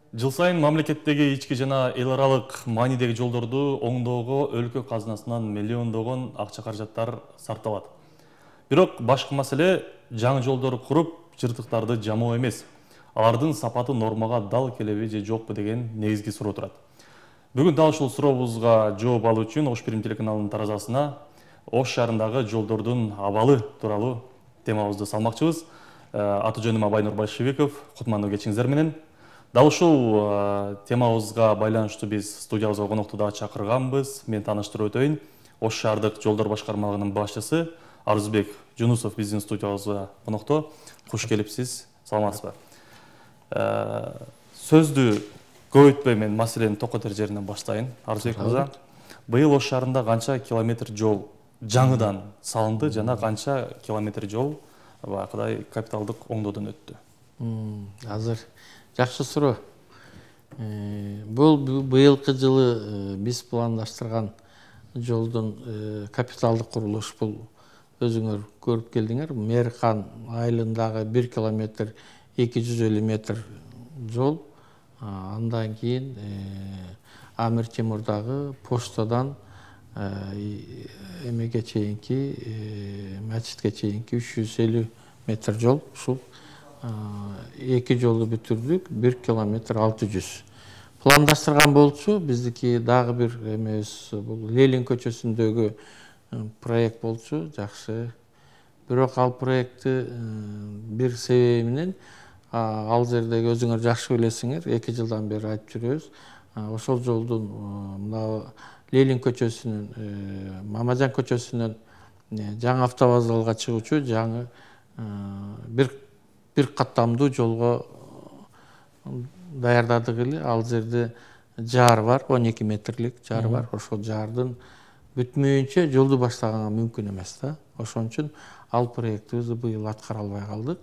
Жыл сайын мамлекеттеги ички жана эл аралык маанидеги жолдорду оңдоого өлкө казынасынан миллиондогон акча каражаттар сарпталат. Бирок башкы маселе жаңы жолдор куруп, жыртыктарды жамоо эмес. Алардын сапаты нормага дал келеби же жокпу деген негизги суроо турат. Бүгүн дал ушул сурообузга жооп алуу үчүн Ош Бирим телеканалынын таразасына Ош шаарындагы жолдордун абалы тууралуу темабызды салмакчыбыз. Аты жөнүм Абайнур Большевиков, кутмандуу кечиңиздер менен. Дал ушул темабызга байланыштуу биз студиябызга конокту да чакырганбыз. Мен тааныштырып өтөйүн. Ош шаардык жолдор башкармалыгынын башчысы Арызбек Жунусов биздин студиябызга конокто. Куш келипсиз. Саламатсызбы? Сөздү көп өтпөй мен маселенин токотер жеринен баштайын. Арызбек мырза, быйыл Ош шаарында канча километр жол жаңыдан салынды жана канча километр жол баягыдай капиталдык оңдоодон өттү? Азыр жакшы суроо. Бул быйылкы жылы биз пландаштырган жолдун капиталдык курулуш бул өзүңөр көрүп келдиңер. Мерхан айылындагы 1 километр 250 метр жол. Андан кийин Амир Темурдагы поштадан эмеге чейинки мачитке чейинки 350 метр жол. Ушул эки жолду бүтүрдүк, 1 километр 600. Пландаштырган болчу, биздики дагы бир эмебиз бул Ленин көчөсүндөгү проект болчу, жакшы. Бирок ал проектти бир себеби менен ал жердеги өзүңөр жакшы билесиңер, 2 жылдан бери айтып жүрөбүз. Ошол жолдун мына Ленин көчөсүнүн, Мамажан көчөсүнөн жаңы автовокзалга чыгуучу жаңы бир каттамдуу жолго даярдадык эле. Ал жерде жар бар, 12 метрлик жар бар. Ошол жардын бүтмөйүнчө жолду баштаганга мүмкүн эмес да. Ошон үчүн ал проектибизди быйыл аткара албай калдык.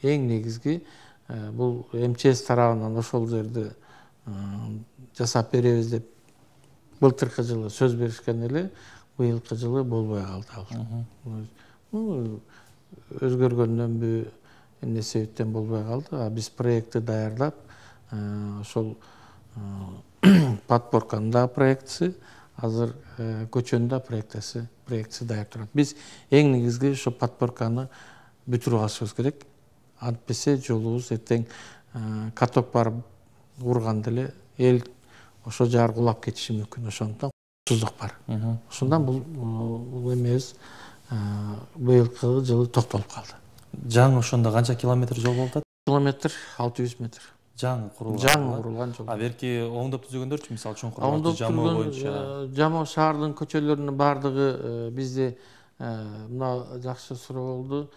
Эң негизги бул МЧС тарабынан ошол жерди жасап беребиз деп былтыркы жылы сөз беришкен эле, быйылкы жылы болбой калды. Өзгөргөндөнбү, эмне себептен болбой калды. Биз проектти даярдап, ошол подборканын да проектиси, азыр көчөнүн да проектиси даяр турат. Биз эң негизги ошо подборканы бүтүрүп алышыбыз керек. Антпесе жолубуз эртең каток барып урганда эле эл ошо жар кулап кетиши мүмкүн. Ошондуктан коопсуздук бар. Ошондон бул эмебиз быйылкы жылы токтолуп калды. Жаңы ошондо канча километр жол болуп атат? Километр 600 метр. Жаңы курулган жол. Берки оңдоп түзөгөндөр мисалы чуңкурларды жамоо боюнча жамоо шаардын көчөлөрүнүн бардыгы бизде мына жакшы суроо болду.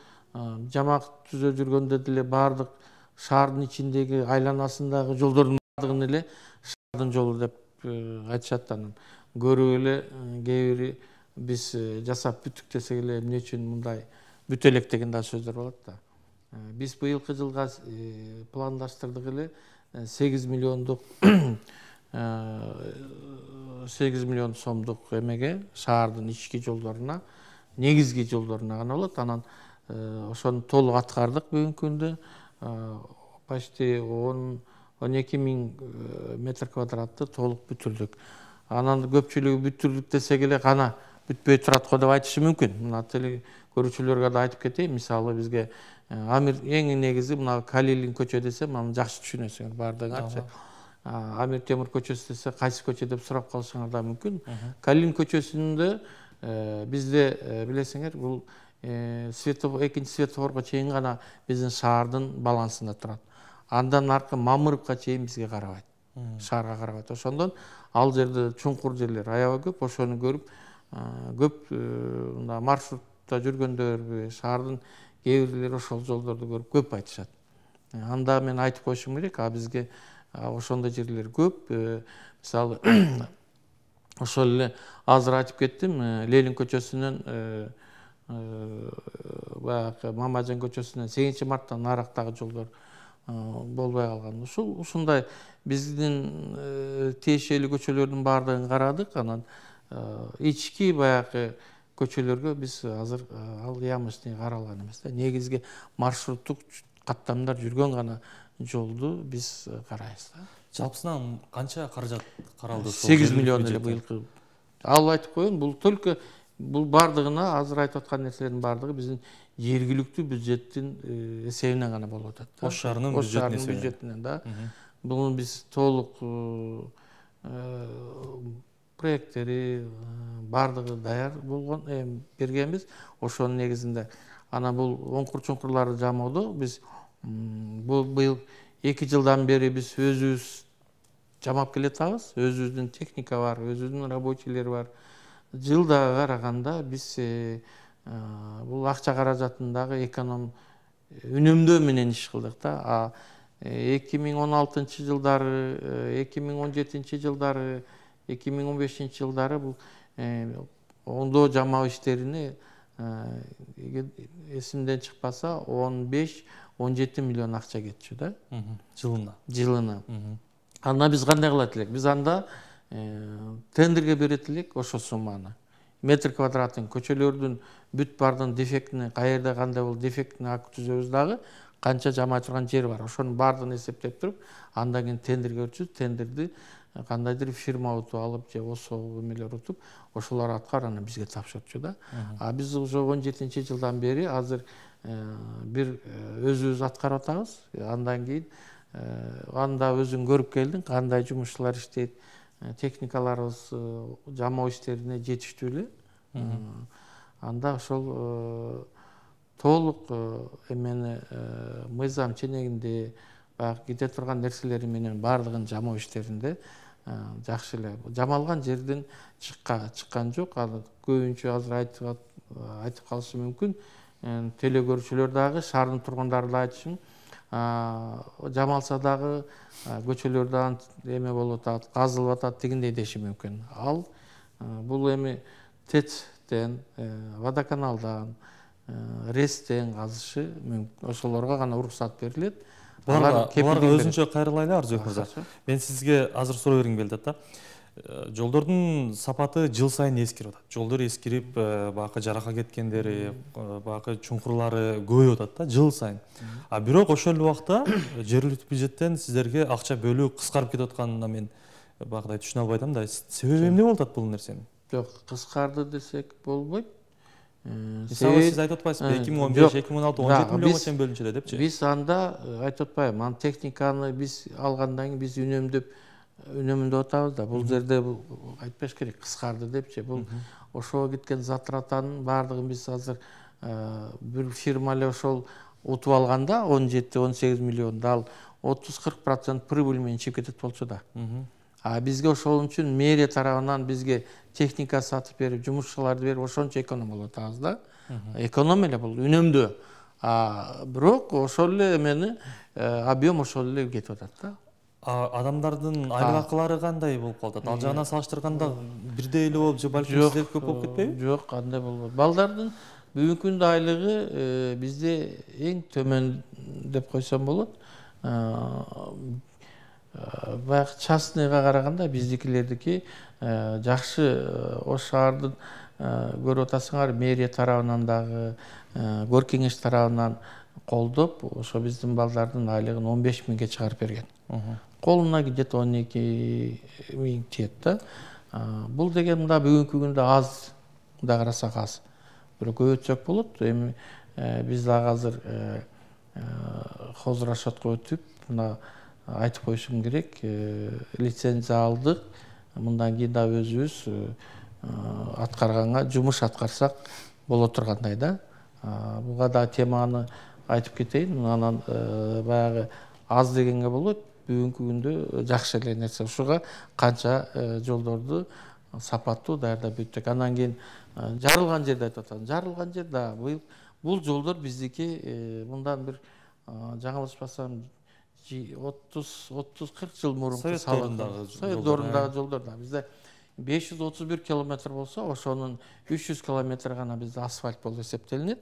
Жамак түзө жүргөндө деле бардык шаардын ичиндеги айланасындагы жолдордун бардыгын эле шаардын жолу деп айтышат. Анан көрүп эле кээ бири биз жасап бүттүк десек эле эмне үчүн мындай бүтө элек деген да сөздөр болот да. Биз быйылкы жылга пландаштырдык эле 8 миллиондук 8 миллион сомдук эмеге шаардын ички жолдоруна, негизги жолдоруна гана болот. Анан ошону толук аткардык бүгүнкү күндө. Почти 12 миң метр квадратты толук бүтүрдүк. Анан көпчүлүгү бүтүрдүк десек эле кана бүтпөй турат го деп айтышы мүмкүн. Мына көрүүчүлөргө да айтып кетейин. Мисалы бизге Амир эң негизи мына Калилин көчө десем, аны жакшы түшүнөсүңөр бардыгыңарчы. Амир Темур көчөсү десе кайсы көчө деп сурап калышыңар да мүмкүн. Калилин көчөсүндө бизде билесиңер бул экинчи светофорго чейин гана биздин шаардын балансында турат. Андан аркы Мамыровго чейин бизге карабайт. Шаарга карабайт. Ошондон ал жерде чуңкур жерлер аябай көп. Ошону көрүп көп мына маршрутта жүргөндөр, шаардын кээ бирлери ошол жолдорду көрүп көп айтышат. Анда мен айтып коюшум керек, бизге ошондой жерлер көп. Мисалы ошол эле азыр айтып кеттим, Ленин көчөсүнөн баягы Мамажан көчөсүнөн 8 марттан нарактагы жолдор болбой калган. Ушундай биздин тиешелүү көчөлөрдүн баардыгын карадык. Анан ички баягы көчөлөргө биз азыр ал ямочный каралган эмес да. Негизги маршруттук каттамдар жүргөн гана жолду биз карайбыз да. Жалпысынан канча каражат каралды? 8 миллион эле быйылкы. Ал айтып коеюн, бул только бул бардыгына азыр айтып аткан нерселердин бардыгы биздин жергиликтүү бюджеттин эсебинен гана болуп атат да. Ош шаарынын бюджетинен да. Бул биз толук проекттери бардыгы даяр болгон бергенбиз. Ошонун негизинде ана бул оңкур-чуңкурларды жамоодо биз бул быйыл 2 жылдан бери биз өзүбүз жамап келатабыз. Өзүбүздүн техника бар, өзүбүздүн рабочийлер бар. Жылдага караганда биз бул акча каражатындагы эконом үнөмдөө менен иш кылдык да. 2016 жылдары, 2017 жылдары, 2015 жылдары бул оңдоо жамоо иштерине эсимден чыкпаса 15-17 миллион акча кетчү да. Жылына. Анда биз кандай кылат элек? Биз анда тендерге берет элек ошо сумманы. Метр квадратын көчөлөрдүн бүт бардын дефектини, каерде кандай бул дефектини акт түзөбүз дагы, канча жамай турган жер бар. Ошонун бардыгын эсептеп туруп, андан кийин тендерге өтүп, тендерди кандайдыр фирма утуп алып же ОСО эмелер утуп, ошолор аткар анан бизге тапшырчу да. Биз ошо 17 жылдан бери азыр бир өзүбүз аткарып атабыз. Андан кийин анда өзүң көрүп келдиң, кандай жумушчулар иштейт, техникаларыбыз жамоо иштерине жетиштүү эле. Анда ошол толук эмени мыйзам ченегинде баягы кете турган нерселери менен бардыгын жамоо иштеринде жакшы эле. Жамалган жерден чыккан жок. Ал көбүнчө азыр айтып калышы мүмкүн. Теле көрүүчүлөр дагы, шаардын тургундары да айтышын, жамалса дагы көчөлөрдөн эме болуп атат, казылып атат дегендей деши мүмкүн. Ал бул эми ТЭЦтен, водоканалдан, РЭСтен казышы мүмкүн. Ошолорго гана уруксат берилет. Буларга өзүнчө кайрылайлы Арзыбек мырза. Мен сизге азыр суроо бергим келди да. Жолдордун сапаты жыл сайын эскирип атат. Жолдор эскирип, баягы жарака кеткендери, баягы чуңкурлары көбөйүп атат да жыл сайын. Бирок ошол эле убакта жергиликтүү бюджеттен сиздерге акча бөлүү кыскарып кетип атканына мен багыдай түшүнө албай атам да. Себеби эмне болуп атат бул нерсенин? Жок, кыскарды десек болбойт. Мисалы сиз айтып атпайсызбы 2015, 2016, 17 миллионго чейин бөлүнчү депчи. Биз анда айтып атпайбы, ан техниканы биз алгандан кийин биз үнөмдөп атабыз да. Бул жерде айтпаш керек, кыскарды депчи. Бул ошого кеткен затратанын бардыгын биз азыр бир фирма эле ошол утуп алганда 17-18 миллионду ал 30-40% прибыль менен чыгып кетет болчу да. Бизге ошол үчүн мэрия тарабынан бизге техника сатып берип, жумушчуларды берип, ошончо эконом болуп атабыз да. Эконом эле бул үнөмдөө. Бирок ошол эле эмени объем ошол эле кетип атат да. Адамдардын айлык акылары кандай болуп калат? Ал жагынан салыштырганда бирдей эле болуп же балким сиздер көп болуп кетпейби? Жок, андай болбойт. Балдардын бүгүнкү күндө айлыгы бизде эң төмөн деп койсом болот. Баягы частныйга караганда биздикилердики жакшы. Ош шаардын көрүп атасыңар, мэрия тарабынан дагы, көр кеңеш тарабынан колдоп, ошо биздин балдардын айлыгын 15 миңге чыгарып берген. Колуна где-то 12 миң тиет да. Бул деген да бүгүнкү күндө аз да карасак аз. Бирок көбөйтсөк болот. Эми биз дагы азыр хозрасчетко өтүп, мына айтып коюшум керек, лицензия алдык. Мындан кийин да өзүбүз аткарганга жумуш аткарсак боло тургандай да. Буга да теманы айтып кетейин. Анан баягы аз дегенге болот. Бүгүнкү күндө жакшы эле нерсе. Ушуга канча жолдорду сапаттуу даярдап бүттүк. Андан кийин жарылган жерди айтып атам. Жарылган жер да бул жолдор биздики мындан бир жаңылышпасам 30-40 жыл мурунку салынган. Совет доорундагы жолдор да. Бизде 531 километр болсо, ошонун 300 километр гана бизде асфальт болуп эсептелинет.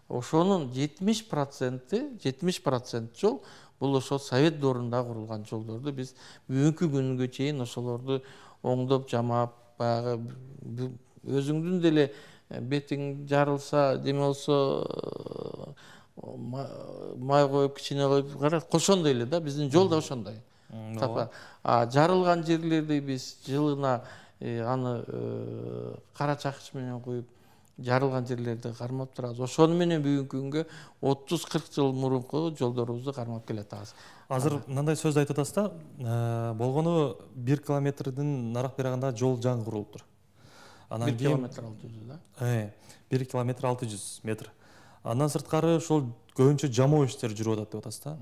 Ошонун 70% жол бул ошо Совет доорундагы курулган жолдорду биз бүгүнкү күнгө чейин ошолорду оңдоп жамап, баягы өзүңдүн деле бетиң жарылса, деме болсо май коюп кичине коюп карат ошондой эле да биздин жол да ошондой. Жарылган жерлерди биз жылына аны кара чакыч менен куюп жарылган жерлерди кармап турабыз. Ошону менен бүгүнкү күнгө 30-40 жыл мурунку жолдорубузду кармап келатабыз. Азыр мындай сөз айтып атасыз да, болгону 1 километрдин нарак берагында жол жаңы курулуптур. 1 километр 600 да? 1 километр 600 метр. Андан сырткары ошол көбүнчө жамоо иштери жүрүп атат деп атасыз да.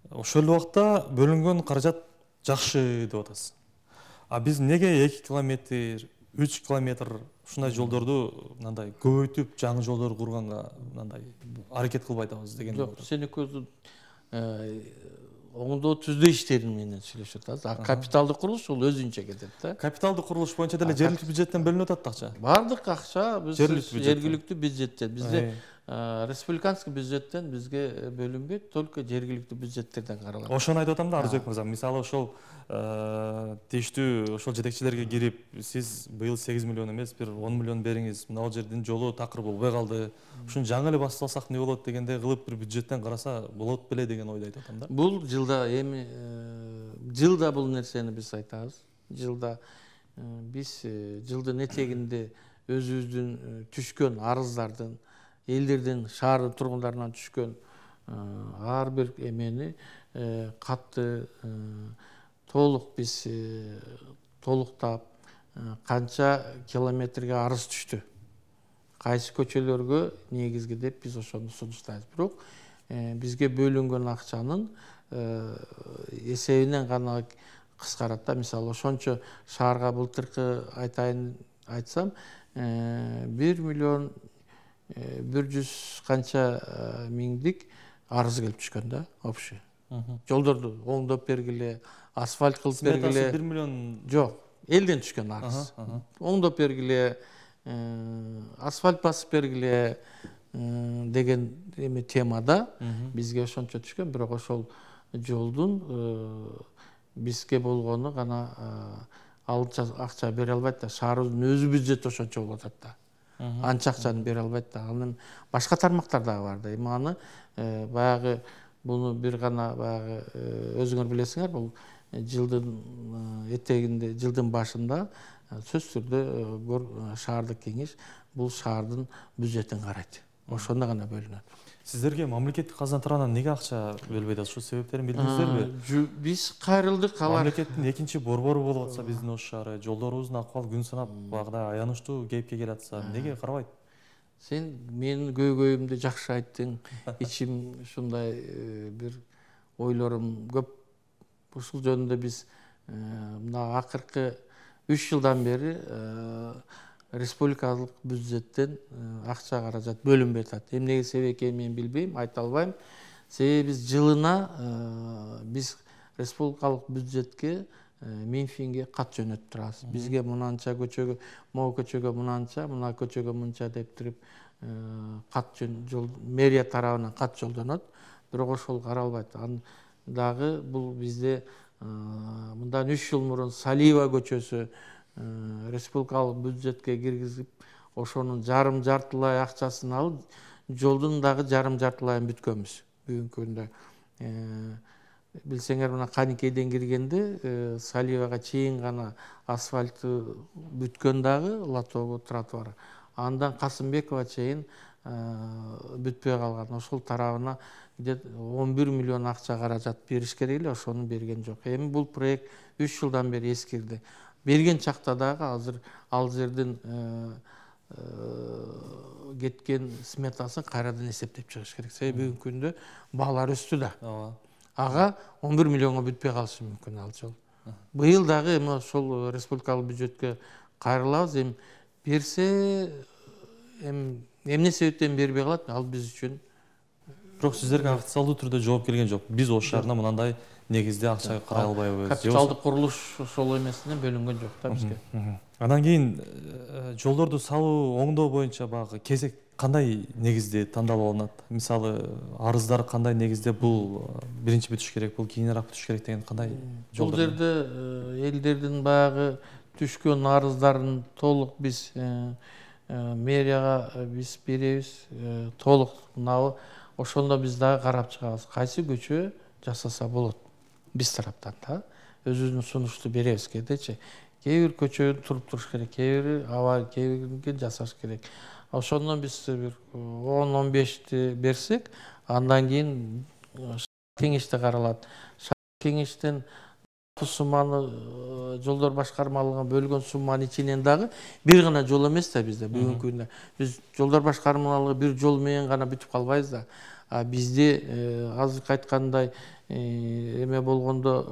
Ошол убакта бөлүнгөн каражат жакшы деп атасыз. А биз неге 2 километр, 3 километр ушундай жолдорду мындай көбөйтүп жаңы жолдор курганга мындай аракет кылбай атабыз деген. Жок, сен экөөбүз оңдоо түздөө иштерин менен сүйлөшүп атабыз. Капиталдык курулуш ул өзүнчө кетет да. Капиталдык курулуш боюнча деле жергиликтүү бюджеттен бөлүнүп атат акча. Бардык акча биз жергиликтүү бюджеттен. Бизде республиканский бюджеттен бизге бөлүнбөйт, только жергиликтүү бюджеттерден каралат. Ошону айтып атам да, Арызбек мырза. Мисалы ошол тийиштүү ошол жетекчилерге кирип, сиз быйыл 8 миллион эмес, бир 10 миллион бериңиз, мына ал жердин жолу такыр болбой калды. Ушуну жаңы эле башталсак эмне болот дегенде кылып бир бюджеттен караса болот беле деген ойду айтып атам да. Бул жылда эми жылда бул нерсени биз айтабыз. Жылда биз жылдын этегинде өзүбүздүн түшкөн арыздардын, элдердин, шаардын тургундарынан түшкөн ар бир эмени катты толук биз толуктап канча километрге арыз түштү, кайсы көчөлөргө негизги деп биз ошону сунуштайбыз. Бирок бизге бөлүнгөн акчанын эсебинен гана кыскарат да. Мисалы ошончо шаарга былтыркы айтсам 1 миллион 100 канча миңдик арыз келип түшкөн да, общий. Жолдорду оңдоп бергиле, асфальт кылып бергиле. 1 миллион жок, элден түшкөн арыз. Оңдоп бергиле, асфальт басып бергиле деген эми темада бизге ошончо түшкөн. Бирок ошол жолдун бизге болгону гана алча акча бере албайт да. Шаарыбыздын өзү бюджети ошончо болуп атат да. Анча акчаны бере албайт да. Анын башка тармактар дагы бар да. Эми аны баягы буну бир гана баягы өзүңөр билесиңер, бул жылдын этегинде, жылдын башында сөзсүз түрдө шаардык кеңеш бул шаардын бюджетин карайт. Ошондо гана бөлүнөт. Сиздерге мамлекеттик казына тарабынан неге акча бөлбөйт атат? Ушул себептерин билдиңиздерби? Биз кайрылдык, алар мамлекеттин экинчи борбору болуп атса биздин ош шаары, жолдорубуздун акыбалы күн санап багыдай аянычтуу кейипке келип атса, неге карабайт? Сен менин көйгөйүмдү жакшы айттың. Ичим ушундай бир ойлорум көп. Ушул жөнүндө биз мына акыркы 3 жылдан бери республикалык бюджеттен акча каражат бөлүнбөй атат. Эмнеге себеп экенин мен билбейм, айта албайм. Себеби биз жылына биз республикалык бюджетке Минфинге кат жөнөтүп турабыз. Бизге мынанча көчөгө, могу көчөгө мынанча, мына көчөгө мынча деп туруп кат жол мэрия тарабынан кат жолдонот. Бирок ошол каралбайт. Дагы бул бизде мындан 3 жыл мурун Салиева көчөсү республикалык бюджетке киргизип, ошонун жарым-жартылай акчасын алып, жолдун дагы жарым-жартылайын бүткөнбүз бүгүнкү күндө. Билсеңер, мына Каникейден киргенде Салиевага чейин гана асфальты бүткөн дагы Латогу тротуары. Андан Касымбекова чейин бүтпөй калган. Ошол тарабына 11 миллион акча каражат бериш керек эле, ошону берген жок. Эми бул проект 3 жылдан бери эскирди. Берген чакта дагы азыр ал жердин кеткен сметасын кайрадан эсептеп чыгыш керек. Себеби бүгүнкү күндө баалар өстү да. Ага 11 миллионго бүтпөй калышы мүмкүн ал жол. Быйыл дагы эми ошол республикалык бюджетке кайрылабыз. Эми берсе, эмне себептен бербей калат, ал биз үчүн. Бирок сиздерге официалдуу түрдө жооп келген жок. Биз ош шаарына мындай негизде акча карай албайбыз. Капиталдык курулуш ошол эмесинен бөлүнгөн жок да бизге. Андан кийин жолдорду салуу, оңдоо боюнча багы кезек кандай негизде тандалып алынат? Мисалы, арыздар кандай негизде бул биринчи бүтүш керек, бул кийинирээк бүтүш керек деген кандай жолдор? Бул жерде элдердин баягы түшкөн арыздарын толук биз мэрияга биз беребиз. Толук мынабы ошондо биз дагы карап чыгабыз, кайсы көчө жасаса болот биз тараптан да. Өзүбүздүн сунушту беребиз кээдечи. Кээ бир көчө туруп туруш керек, кээ бири аба, кээ бирин жасаш керек. Ошондон биз бир 10-15ти берсек, андан кийин кеңеште каралат. Кеңештен сумманы жолдор башкармалыгына бөлгөн сумманын ичинен дагы бир гана жол эмес да бизде бүгүнкү күндө. Биз жолдор башкармалыгы бир жол менен гана бүтүп калбайбыз да. Бизде азыркы айткандай эме болгондо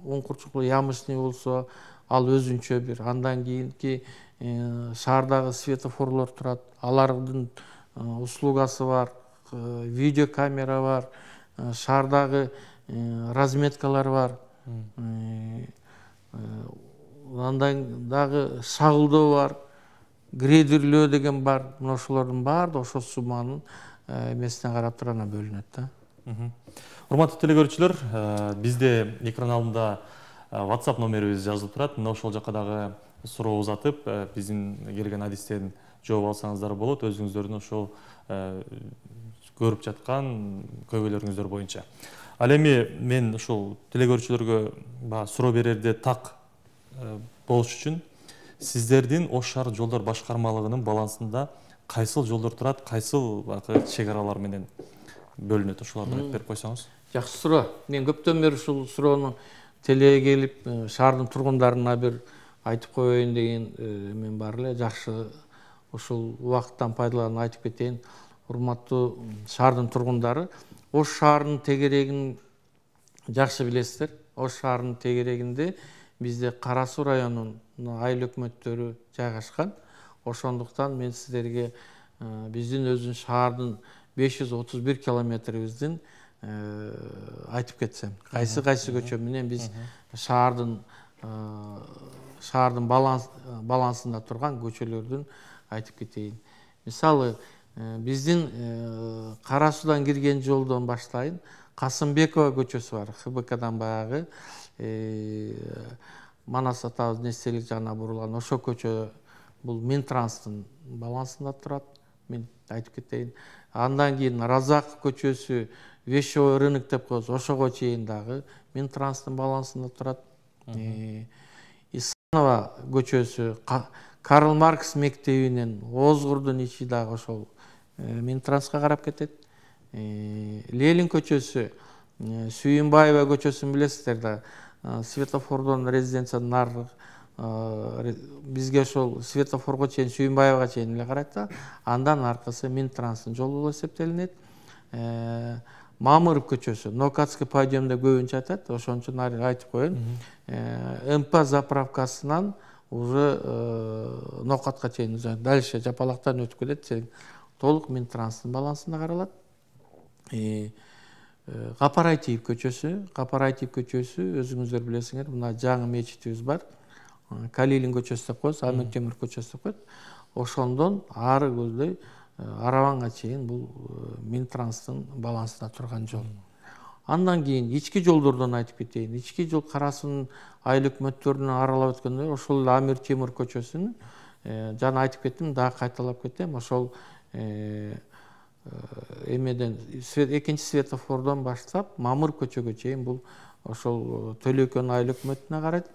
оңкурчуклуу ямочный болсо, ал өзүнчө бир. Андан кийинки шаардагы светофорлор турат. Алардын услугасы бар, видеокамера бар, шаардагы разметкалар бар. Андан дагы шагылдоо бар, грейдерлөө деген бар. Мына ошолордун баардыгы ошол сумманын эмесине карап туруп анан бөлүнөт да. Урматтуу телекөрүүчүлөр, бизде экран алдында WhatsApp номерибиз жазылып турат. Мына ошол жакка дагы суроо узатып, биздин келген адистен жооп алсаңыздар болот. Өзүңүздөрдүн ошол көрүп жаткан көйгөйлөрүңүздөр боюнча. Ал эми мен ушул телекөрүүчүлөргө суроо берерде так болуш үчүн сиздердин Ош шаар жолдор башкармалыгынын балансында кайсыл жолдор турат, кайсыл чек аралар менен бөлүнөт, ошолорду айтып берип койсоңуз. Жакшы суроо. Мен көптөн бери ушул суроону телеге келип шаардын тургундарына бир айтып коеюн деген мен бар эле. Жакшы, ушул убакыттан пайдаланып айтып кетейин. Урматтуу шаардын тургундары, Ош шаарынын тегерегин жакшы билесиздер. Ош шаарынын тегерегинде бизде Кара Суу районунун айыл өкмөттөрү жайгашкан. Ошондуктан мен сиздерге биздин өзүн шаардын 531 километрибиздин айтып кетсем, кайсы көчө менен биз шаардын балансында турган көчөлөрдүн айтып кетейин. Мисалы, биздин Кара Суудан кирген жолдон баштайын. Касымбекова көчөсү бар, ХБКдан баягы Манас атабыздын эстелик жагына бурулган ошол көчө бул Минтранстын балансында турат. Мен айтып кетейин. Андан кийин Разаков көчөсү, Вещевой рынок деп коебуз, ошого чейин дагы Минтранстын балансында турат. Исанова көчөсү, Карл Маркс мектебинен Озгурдун ичи дагы ошол Минтранска карап кетет. Ленин көчөсү, Сүйүнбаева көчөсүн билесиздер да, светофордон резиденциянын нары бизге ошол светофорго чейин, Сүйүнбаевага чейин эле карайт да. Андан аркысы Минтранстын жолу болуп эсептелинет. Мамыров көчөсү, Нокатский подъемде көбүнчө айтат, ошон үчүн айтып коеюн. МП заправкасынан уже Нокатка чейин дальше Жапалактан өтүп кетет. Толук Минтранстын балансында каралат. Капарайтиев көчөсү, өзүңүздөр билесиңер, мына жаңы мечитибиз бар. Калилин көчөсү деп коебуз, Амин Темир көчөсү деп коет. Ошондон ары көздөй Араванга чейин бул Минтранстын балансында турган жол. Андан кийин ички жолдордон айтып кетейин. Ички жол Кара Суунун айыл өкмөттөрүнөн аралап өткөндө ошол Амир Темир көчөсүнүн жана айтып кеттим, дагы кайталап кетем. Ошол эмеден экинчи светофордон баштап Мамыр көчөгө чейин бул ошол Төлөкөн айыл өкмөтүнө карайт.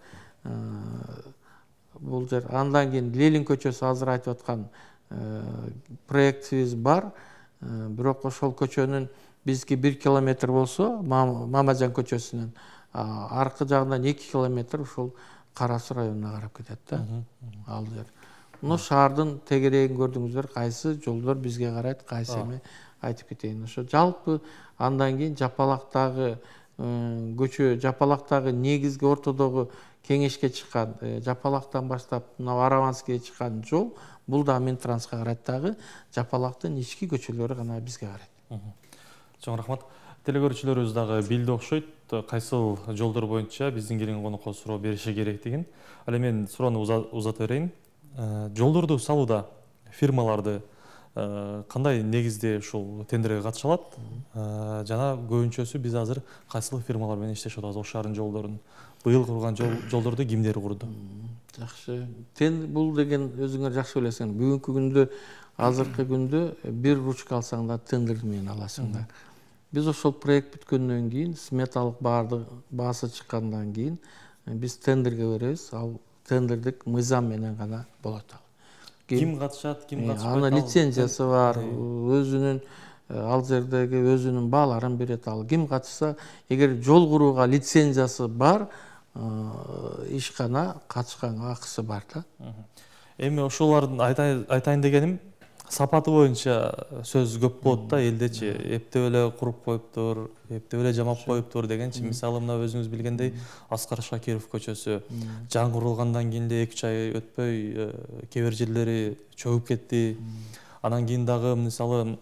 Бул жер. Андан кийин Ленин көчөсү азыр айтып аткан проектибиз бар. Бирок ошол көчөнүн бизги 1 километр болсо, Мамажан көчөсүнүн аркы жагынан 2 километр ушул Кара Суу районуна карап кетет да. Ал жер. Мына шаардын тегерегин көрдүңүздөр, кайсы жолдор бизге карайт, кайсы эме айтып кетейин. Ошо жалпы андан кийин Жапалактагы көчө, Жапалактагы негизги ортодогу кеңешке чыккан, Жапалактан баштап мына Араванскийге чыккан жол, бул да Минтранска карайт дагы, Жапалактын ички көчөлөрү гана бизге карайт. Чоң рахмат. Телекөрүүчүлөрүбүз дагы билди окшойт, кайсыл жолдор боюнча биздин келген конокко суроо бериши керектигин. Ал эми мен суроону узата берейин. Жолдорду салууда фирмаларды кандай негизде ушул тендерге катыша алат? Жана көбүнчөсү биз азыр кайсыл фирмалар менен иштешип атабыз Ош шаарынын жолдорун? Быйыл курган жолдорду кимдер курду? Жакшы. Бул деген өзүңөр жакшы билесиң. Бүгүнкү күндө, азыркы күндө бир ручка алсаң да тендер менен аласың да. Биз ошол проект бүткөндөн кийин, сметалык баасы чыккандан кийин биз тендерге беребиз. Ал тендердик мыйзам менен гана болот. Ким катышат, ким катышпайт? Анын лицензиясы бар, өзүнүн ал жердеги өзүнүн бааларын берет. Ал ким катышса, эгер жол курууга лицензиясы бар, ишкана катышканга акысы бар да. Эми ошолордун айтайын дегеним, сапаты боюнча сөз көп болот да элдечи. Эптеп эле куруп коюптур, эптеп эле жамап коюптур дегенчи. Мисалы мына өзүңүз билгендей, Аскар Шакиров көчөсү жаңырылгандан кийин эле 2 ай өтпөй кээ бир жерлери чөгүп кетти. Анан кийин дагы мисалы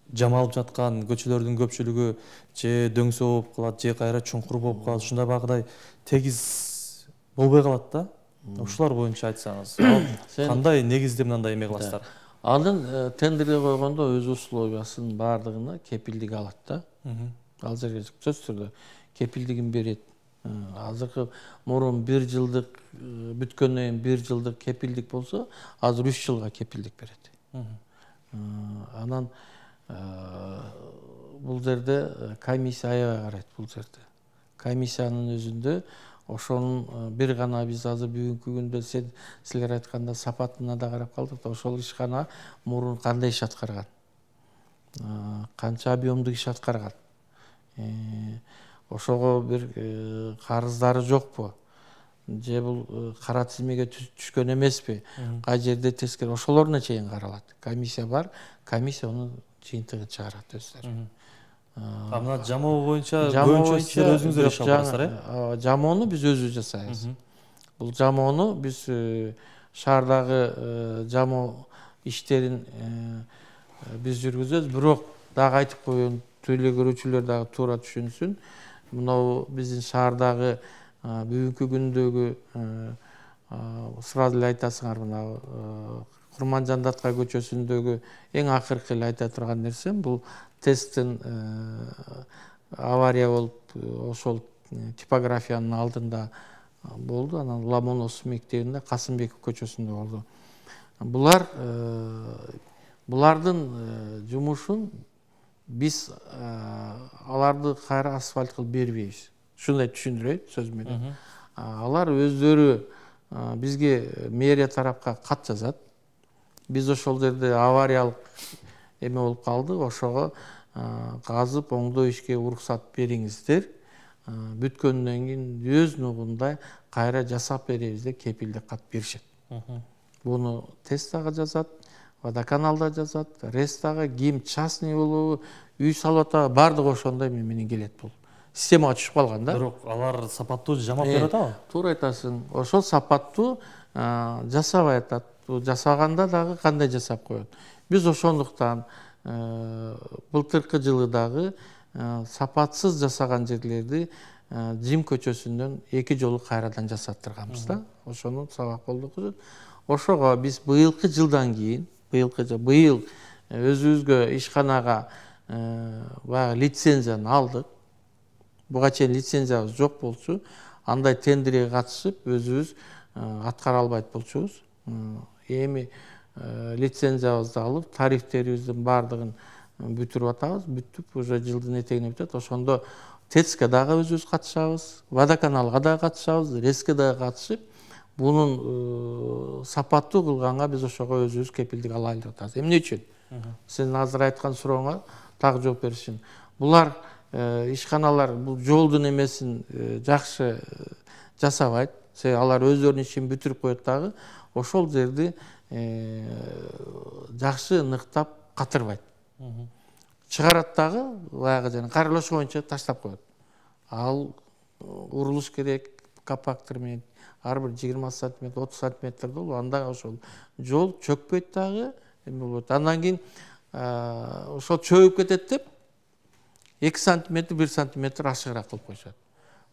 жамалып жаткан көчөлөрдүн көпчүлүгү же дөңсөө болуп калат, же кайра чуңкур болуп калат. Ушундай багыдай тегиз болбой калат да. Ушулар боюнча айтсаңыз, кандай негизде мындай эме кыласыздар? Анын тендерге койгондо өз условиясынын баардыгына кепилдик алат да. Ал жерге сөзсүз түрдө кепилдигин берет. Азыркы мурун 1 жылдык бүткөндөн кийин 1 жылдык кепилдик болсо, азыр 3 жылга кепилдик берет. Анан бул жерде комиссия аябай карайт бул жерде. Комиссиянын өзүндө ошонун бир гана биз азыр бүгүнкү күндө силер айтканда сапатына да карап калдык да, ошол ишкана мурун кандай иш аткарган, канча объемдук иш аткарган, ошого бир карыздары жокпу, же бул кара тизмеге түшкөн эмеспи, кай жерде тескери, ошолоруна чейин каралат. Комиссия бар, комиссия анын жыйынтыгын чыгарат өздөрү. Мына жамоо боюнча көбүнчө силер өзүңүздөр иш алып барасыздар, жамоону биз өзүбүз жасайбыз. Бул жамоону биз шаардагы жамоо иштерин биз жүргүзөбүз. Бирок дагы айтып коеюн, төлөө көрүүчүлөр дагы туура түшүнсүн. Мынау биздин шаардагы бүгүнкү күндөгү сразу эле айтасыңар, мына Курманжан Датка көчөсүндөгү эң акыркы эле айта турган нерсем, бул тесттен авария болуп, ошол типографиянын алдында болду. Анан Ломоносов мектебинде, Касымбеков көчөсүндө болду. Булардын жумушун биз аларды кайра асфальт кылып бербейбиз. Ушундай түшүндүрөйт сөз менен. Алар өздөрү бизге мэрия тарапка кат жазат. Биз ошол жерде авариялык эме болуп калды, ошого казып оңдоо ишке уруксат бериңиздер. Бүткөндөн кийин өз нугундай кайра жасап беребиз деп кепилдик кат беришет. Буну ТЭС-дагы жазат, водоканалда жазат, РЭС-дагы, ким частный болобу, үй салып атабы, бардыгы ошондой менен келет бул. Системага түшүп калган да. Бирок алар сапаттуу жамап берип атабы? Туура айтасың. Ошол сапаттуу жасабай атат. Жасаганда дагы кандай жасап коет. Биз ошондуктан былтыркы жылы дагы сапатсыз жасаган жерлерди Жим көчөсүндөн 2 жолу кайрадан жасаттырганбыз да. Ошону сабак болдук. Ошого биз быйылкы жылдан кийин, быйыл өзүбүзгө ишканага баягы лицензияны алдык. Буга чейин лицензиябыз жок болчу. Андай тендерге катышып өзүбүз аткара албайт болчубуз. Эми лицензиябызды алып, тарифтерибиздин баардыгын бүтүрүп атабыз. Бүттүп, уже жылдын этегине бүтөт. Ошондо ТЭЦ-ке дагы өзүбүз катышабыз, водоканалга дагы катышабыз, РЭС-ке дагы катышып, бунун сапаттуу кылганга биз ошого өзүбүз кепилдик алайлы деп атабыз. Эмне үчүн? Сен азыр айткан сурооңа так жооп беришин. Булар ишканалар бул жолдун эмесин жакшы жасабайт. Алар өздөрүнүн ишин бүтүрүп коет дагы, ошол жерди жакшы ныктап катырбайт. Чыгарат дагы, баягы жана карылош боюнча таштап коет. Ал урулуш керек, капактыр менен ар бир 20 см, 30 см болуп, анда ошол жол чөкпөйт дагы, эме болот. Андан кийин ошол чөгүп кетет деп 2 см, 1 см ашыгыраак кылып коюшат.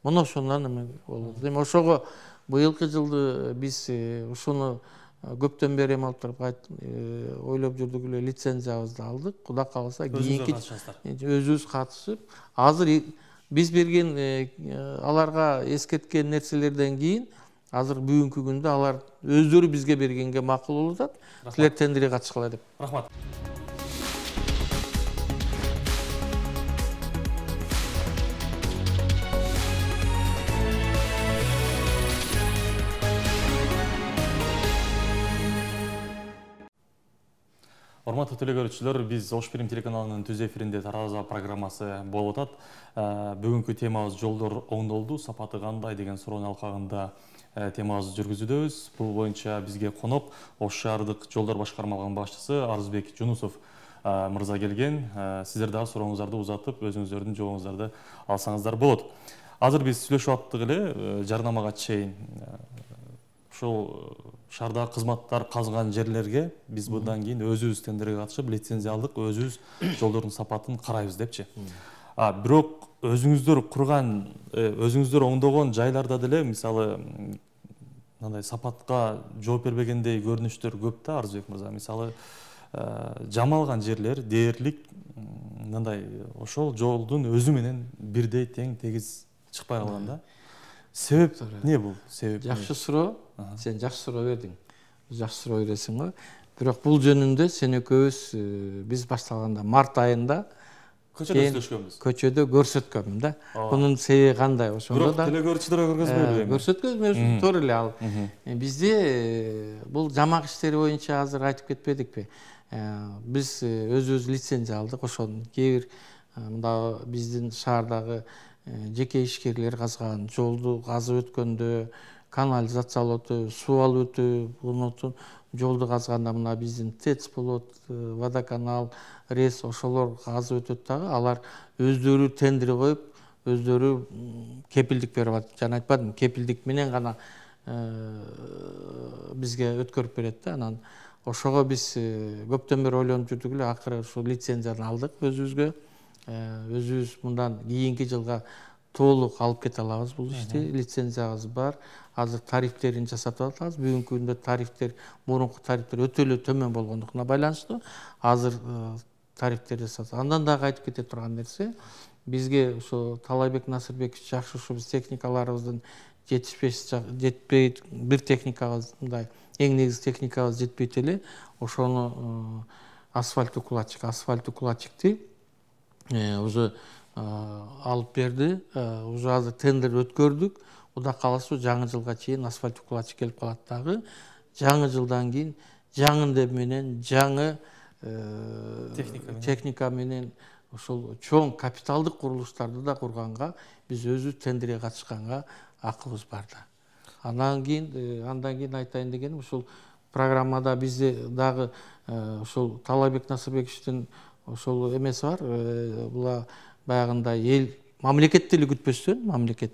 Мына ошондон эме болот. Эми ошого быйылкы жылды биз ушуну көптөн бери эме отуруп ойлоп жүрдүк эле, лицензиябызды алдык. Кудай кааласа кийинки өзүбүз катышып, азыр биз берген аларга эскерткен нерселерден кийин азыр бүгүнкү күндө алар өздөрү бизге бергенге макул болуп атат. Силер тендерге катышкыла деп. Рахмат. Урматтуу телекөрүүчүлөр, биз Ош Фильм телеканалынын түз эфиринде Тараза программасы болуп атат. Бүгүнкү темабыз жолдор оңдолду, сапаты кандай деген суроонун алкагында темабызды жүргүзүүдөбүз. Бул боюнча бизге конок Ош шаардык жолдор башкармалыгынын башчысы Арызбек Жунусов мырза келген. Сиздер дагы сурооңуздарды узатып, өзүңүздөрдүн жообуңуздарды алсаңыздар болот. Азыр биз сүйлөшүп аттык эле, жарнамага чейин ушул шаардагы кызматтар казган жерлерге биз мындан кийин өзүбүз тендерге катышып, лицензия алдык, өзүбүз жолдордун сапатын карайбыз депчи. Бирок өзүңүздөр курган, өзүңүздөр оңдогон жайларда деле, мисалы, мындай сапатка жооп бербегендей көрүнүштөр көп да, Арызбек мырза. Мисалы, жамалган жерлер дээрлик мындай ошол жолдун өзү менен бирдей тең тегиз чыкпай калган да. Себеп эмне бул? Себеп жакшы суроо. Сен жакшы суроо бердиң. Жакшы суроо бересиң го. Бирок бул жөнүндө сен экөөбүз биз башталганда март айында көчөдө сүйлөшкөнбүз. Көчөдө көрсөткөнмүн да. Бунун себеби кандай? Ошондо да телекөрүүчүлөргө көргөзбөйбү? Көрсөткөнбүз, туура эле ал. Бизде бул жамак иштери боюнча азыр айтып кетпедикпи? Биз өзүбүз лицензия алдык. Ошонун кээ бир мында биздин шаардагы жеке ишкерлер казган жолду казып өткөндө, канализациялоо, суу алып өтүү, жолду казганда мына биздин ТЭЦ болот, водоканал, РЭС ошолор казып өтөт дагы. Алар өздөрү тендер коюп, өздөрү кепилдик берип атат. Жана айтпадым, кепилдик менен гана бизге өткөрүп берет да. Анан ошого биз көптөн бери ойлонуп жүрдүк эле, акыры ушул лицензияны алдык өзүбүзгө. Өзүбүз мындан кийинки жылга толук алып кете алабыз бул ишти. Лицензиябыз бар. Азыр тарифтерин жасатып атабыз. Бүгүнкү күндө тарифтер, мурунку тарифтер өтө эле төмөн болгондугуна байланыштуу. Азыр тарифтер жасатып. Андан дагы айтып кете турган нерсе, бизге ошо Талайбек Насырбекович жакшы ушу биз техникаларыбыздын жетпей, бир техникабыз мындай эң негизги техникабыз жетпейт эле. Ошону асфальт-укладчикти уже алып берди. Уже азыр тендер өткөрдүк. Кудай кааласа жаңы жылга чейин асфальт-укладчик келип калат дагы. Жаңы жылдан кийин жаңы менен, жаңы техника менен ошол чоң капиталдык курулуштарды да курганга биз өзүбүз тендерге катышканга акыбыз бар да. Андан кийин айтайын дегеним, ушул программада бизде дагы ошол Талайбек Насырбековичтин ошол эмеси бар. Була баягындай эл мамлекетти эле күтпөстөн,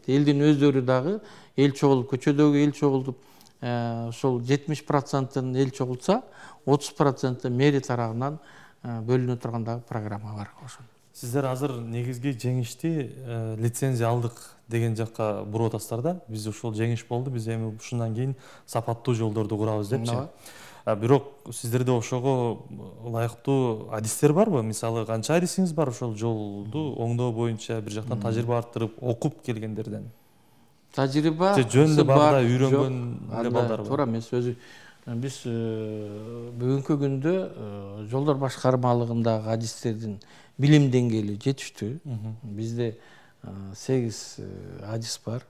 элдин өздөрү дагы эл чогулуп, көчөдөгү эл чогулуп, ошол 70% эл чогулса, 30% мэрия тарабынан бөлүнө турган дагы программа бар ошол. Сиздер азыр негизги жеңишти лицензия алдык деген жакка буруп атасыздар да. Биз ушул жеңиш болду, биз эми ушундан кийин сапаттуу жолдорду курабыз депчи. Бирок сиздерде ошого ылайыктуу адистер барбы? Мисалы, канча адисиңиз бар ошол жолду оңдоо боюнча бир жактан тажрыйба арттырып, окуп келгендерден? Тажрыйба жөнүндө багда үйрөнгөн эле балдар бар. Туура эмес, өзү биз бүгүнкү күндө жолдор башкармалыгындагы адистердин билим деңгээли жетиштүү. Бизде 8 адис бар.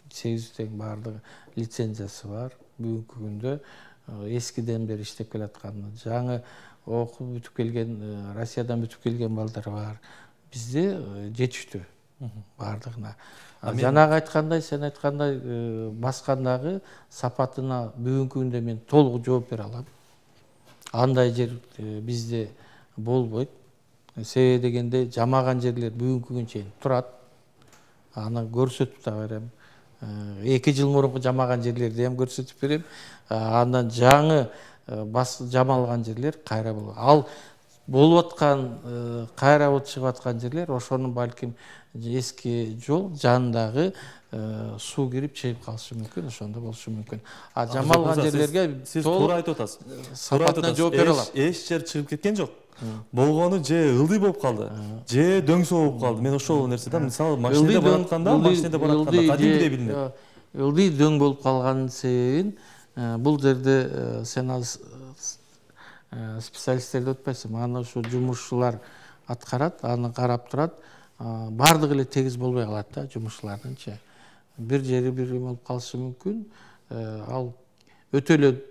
8 тең баардыгы лицензиясы бар. Бүгүнкү күндө эскиден бери иштеп келаткан, жаңы окуп бүтүп келген, Россиядан бүтүп келген балдар бар. Бизде жетиштүү баардыгына. Жанагы айткандай, сен айткандай баскандагы сапатына бүгүнкү күндө мен толук жооп бере алам. Андай жер бизде болбойт. Себеби дегенде жамаган жерлер бүгүнкү күнгө чейин турат. Аны көрсөтүп да берем. 2 жыл мурунку жамаган жерлерди эм көрсөтүп берем. Андан жаңы жамалган жерлер кайра болот. Ал болуп аткан, кайра чыгып аткан жерлер ошонун балким эски жол жанындагы суу кирип чейип калышы мүмкүн, ошондо болушу мүмкүн. А жамалган жерлерге сиз туура айтып атасыз. сапатына жооп бере алам. Эч жер чыгып кеткен жок. Болгону же ылдый болуп калды, же дөңсөө болуп калды. Мен ошол нерседен мисалы машинеде баратканда кадимгидей билинет. Ылдый дөң болуп калганын себебин бул жерде сен азыр специалисттерди өтпөйсүң. Аны ушу жумушчулар аткарат, аны карап турат. Бардыгы эле тегиз болбой калат да, жумушчулардынчы. Бир жери бир болуп калышы мүмкүн. Ал өтө эле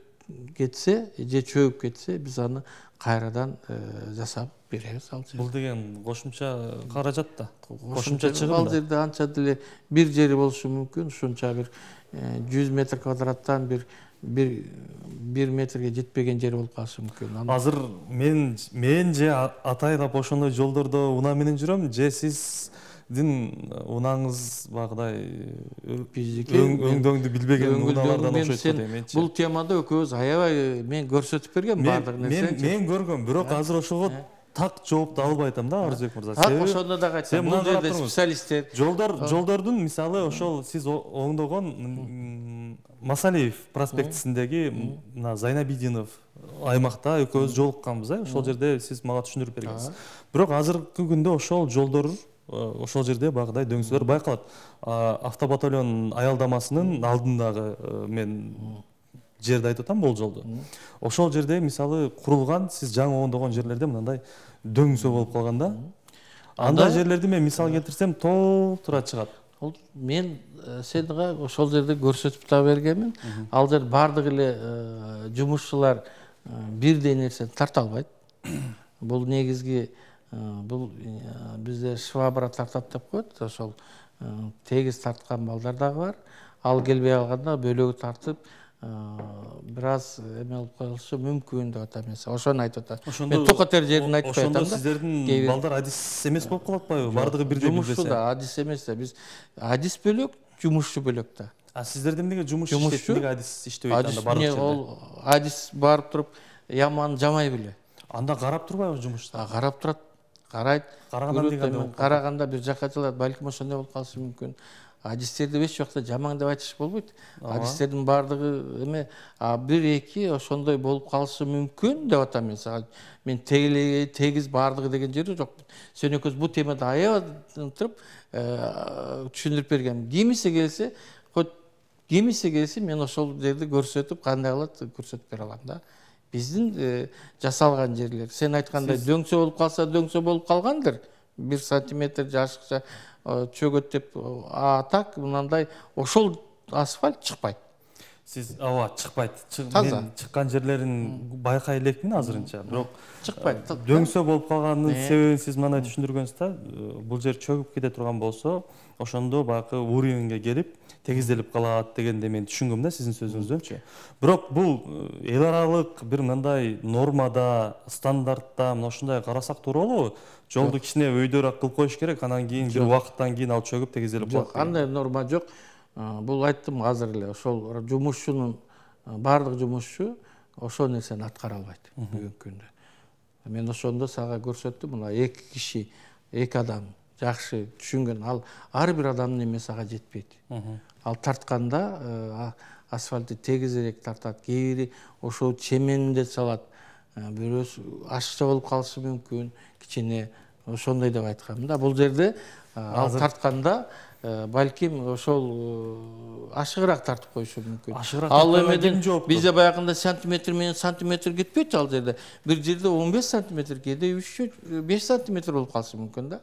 кетсе, же чөгүп кетсе, биз аны кайрадан жасап беребиз ал жерде. Бул деген кошумча каражат да. Кошумча чыгым да. Ал жерде анча деле бир жери болушу мүмкүн. Ушунча бир 100 метр квадраттан бир метрге жетпеген жери болуп калышы мүмкүн. Азыр мен же атайлап ошондой жолдордо унаа менен жүрөм, же сиздин унааңыз багыдай өңдөңдү билбеген унаалардан окшойт дейм. Бул темада экөөбүз аябай мен көрсөтүп берген бардык нерсени. Мен көргөм, бирок азыр ошого так жоопту албай атам да, Арзыбек мырза. Так, ошондо дагы айтсам, бул жерде специалисттер. Жолдордун мисалы ошол сиз оңдогон Масалиев проспектисиндеги мына Зайнабидинов аймакта экөөбүз жолукканбыз, ошол жерде сиз мага түшүндүрүп бергенсиз. Бирок азыркы күндө ошол жолдор ошол жерде багыдай дөңсөлөр байкалат. Автобатальон аялдамасынын алдындагы мен жерди айтып атам, болжолду. Ошол жерде мисалы курулган, сиз жаңы оңдогон жерлерде мындай дөңсөө болуп калганда, андай жерлерди мен мисал келтирсем толтура чыгат. Мен сенга ошол жерде көрсөтүп да бергенмин. Ал жер бардык эле жумушчулар бирдей нерсени тарта албайт. Бул негизги бул бизде швабра тартат деп коет. Ошол тегиз тарткан балдар дагы бар. Ал келбей калганда бөлөгү тартып бир аз эме болуп калышы мүмкүн деп атам мен. Ошону айтып атам. Мен токотер жерин айтпай атам да. Ошондо сиздердин балдар адис эмес болуп калат атпайбы? Бардыгы бирдей билбесе. Жумушчу да адис эмес да. Биз адис бөлөк, жумушчу бөлөк да. Сиздерде эмнеге жумуш иштейт, эмнеге адис иштебейт анда бардык жерде? Ол адис барып туруп яманы жамай беле. Анда карап турбайбы жумушчу? Карап турат, карайт. Караганда бир жакка жылат, балким ошондой болуп калышы мүмкүн. Адистерди эч жакта жаман деп айтыш болбойт. Адистердин бардыгы эме, бир-эки ошондой болуп калышы мүмкүн деп атам мен сага. Мен тегиз бардыгы деген жери жок. Сен экөөбүз бул темада аябай туруп түшүндүрүп бергем. Кимисе келсе мен ошол жерди көрсөтүп, кандай кылат көрсөтүп бере алам да. Биздин жасалган жерлер, сен айткандай дөңсө болуп калса, дөңсө болуп калгандыр. 1 сантиметр жашыкча чөгөт деп, так мындай ошол асфальт чыкпайт. Сиз чыкпайт. Мен чыккан жерлерин байкай элекмин азырынча. Бирок чыкпайт. Дөңсө болуп калганын себебин сиз мындай түшүндүргөнсүз да. Бул жер чөгүп кете турган болсо, ошондо баягы уровеньге келип тегизделип калат дегенде мен түшүнгөм да сиздин сөзүңүздөнчү. Бирок бул эл аралык бир мындай нормада, стандартта мына ушундай карасак туура болобу? Жолду кичине өйдөраак кылып коюш керек, анан кийин бир убакыттан кийин ал чөгүп тегизделип калат. Жок, андай норма жок. Бул айттым азыр эле, ошол жумушчунун бардык жумушчу ошол нерсени аткара албайт бүгүнкү күндө. Мен ошондо сага көрсөттүм, мына 2 киши, 2 адам жакшы түшүнгөн, ал ар бир адамдын эмеси ага жетпейт. Ал тартканда асфальтты тегизирээк тартат, кээри ошол чеменде салат. Бирөөсү ашыкча болуп калышы мүмкүн, кичине ошондой деп айткам да. Бул жерде ал тартканда балким ошол ашыгыраак тартып коюшу мүмкүн. Ал эмеден бизде баягында сантиметр менен сантиметр кетпейт ал жерде. Бир жерде 15 сантиметр, кээде 3-5 сантиметр болуп калышы мүмкүн да.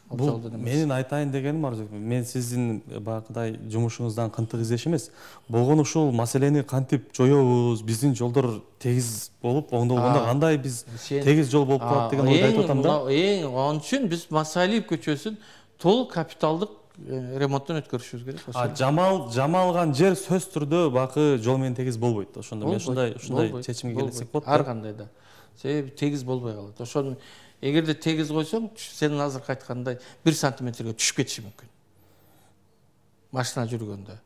Бул менин айтайын дегеним Арзыбек, мен сиздин баягыдай жумушуңуздан кынтык издеш эмес. Болгон ушул маселени кантип жоёбуз, биздин жолдор тегиз болуп оңдолгондо кандай биз тегиз жол болуп калат деген ойду айтып атам да. Onun үчүн биз Масалиев көчөсүн толук капиталдык ремонттон өткөрүшүбүз керек. Жамалган жер сөз түрдө бакы жол менен тегиз болбойт. Ошондо мен ушундай чечимге келсек болот. Ар кандай да. Себеби тегиз болбой калат. Ошону эгерде тегиз койсоң, сенин азыркы айткандай 1 сантиметрге түшүп кетиши мүмкүн. Машина жүргөндө.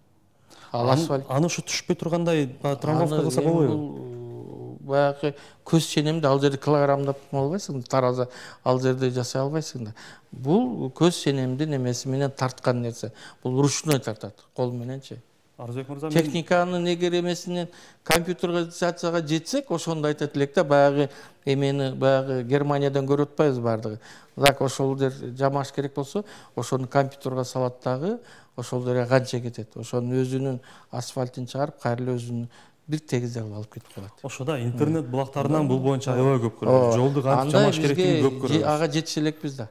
Ал асфальт аны ушу түшпөй тургандай травмировка кылса болбойбу? баягы көз ченемди ал жерде килограммдап албайсың, тараза ал жерде жасай албайсың да. Бул көз ченемди немеси менен тарткан нерсе. Бул ручной тартат, кол мененчи. Арзбек мырза, Техниканын эгер эмесинен компьютеризацияга жетсек, ошондо айтат элек да, баягы эмени баягы Германиядан көрүп атпайбыз бардыгы. Так ошол жер жамаш керек болсо, ошону компьютерге салат дагы, ошол жерге канча кетет. Ошонун өзүнүн асфальтын чыгарып, кайра өзүнүн бир тегиз алып кетип калат. Ошода интернет булактарынан бул боюнча аябай көп көрөбүз. Жолду кантип жамаш керектигин көп көрөбүз. Ага жетише элекпиз да.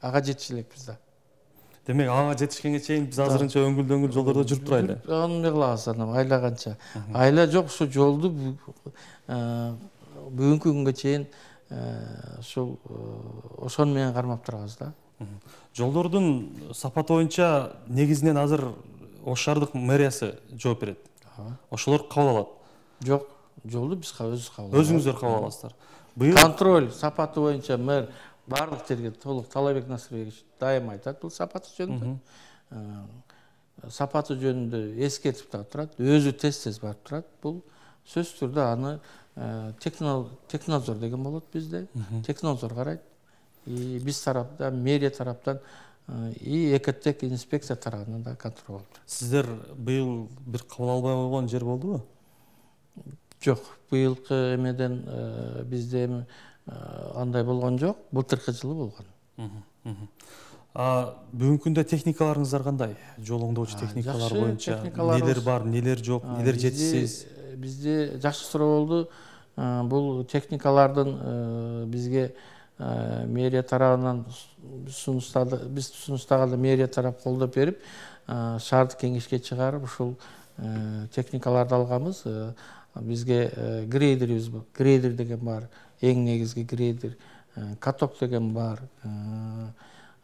Ага жетише элекпиз да. Демек ага жетишкенге чейин биз азырынча өңгүл-дөңгүл жолдордо жүрүп турайлы. Аны эмне кылабыз анан, айлаганча. Айла жок, ушу жолду бүгүнкү күнгө чейин ушул ошону менен кармап турабыз да. Жолдордун сапаты боюнча негизинен азыр Ош шаардык мэриясы жооп берет. Ошолор кабыл алат. Жок, жолду биз өзүбүз кабыл алабыз. Өзүңүздөр кабыл аласыздар. Быйыл Контроль сапаты боюнча мэр барлык жерге толук Талабек Насырбекович дайым айтат бул сапаты жөнүндө. Сапаты жөнүндө эскертип да турат, өзү тез барып турат. Бул сөзсүз түрдө аны технадзор деген болот бизде. Технадзор карайт. И биз тараптан, мэрия тараптан и экотек инспекция тарабынан да контроль болуп турат. сиздер быйыл бир кабыл албай койгон жер болдубу? Жок, быйылкы эмеден бизде андай болгон жок, былтыркы жылы болгон. Бүгүнкү күндө техникаларыңыздар кандай? Жол оңдоочу техникалар боюнча нелер бар, нелер жок, нелер жетишсиз? Бизде жакшы суроо болду. Бул техникалардын бизге мэрия тарабынан биз сунуштаганда мэрия тарап колдоп берип, шаардык кеңешке чыгарып, ушул техникаларды алганбыз. Бизге грейдерибиз бар. Грейдер деген бар, эң негизги грейдер, каток деген бар.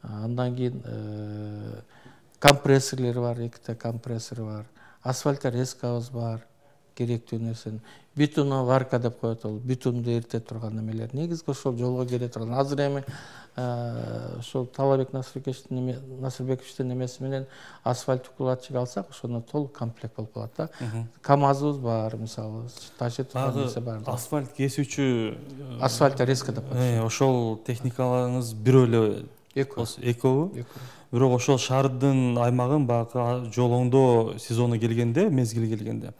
Андан кийин компрессорлор бар, эките компрессор бар. Асфальт резкабыз бар, керектүү нерсени. Бетоноварка деп коет, ол бетонду эрите турган эмелер. Негизги ошол жолго келе турган. Азыр эми ошол Талабек Насырбековичтин эмеси менен асфальт укладчик алсак, ошондо толук комплект болуп калат да. КамАЗыбыз бар, мисалы, ташып турган нерсе бар. Асфальт кесүүчү, асфальт резка деп коет. Ошол техникаларыңыз бирөө эле экобу? Бирок ошол шаардын аймагын баягы жол оңдоо сезону келгенде, мезгили келгенде,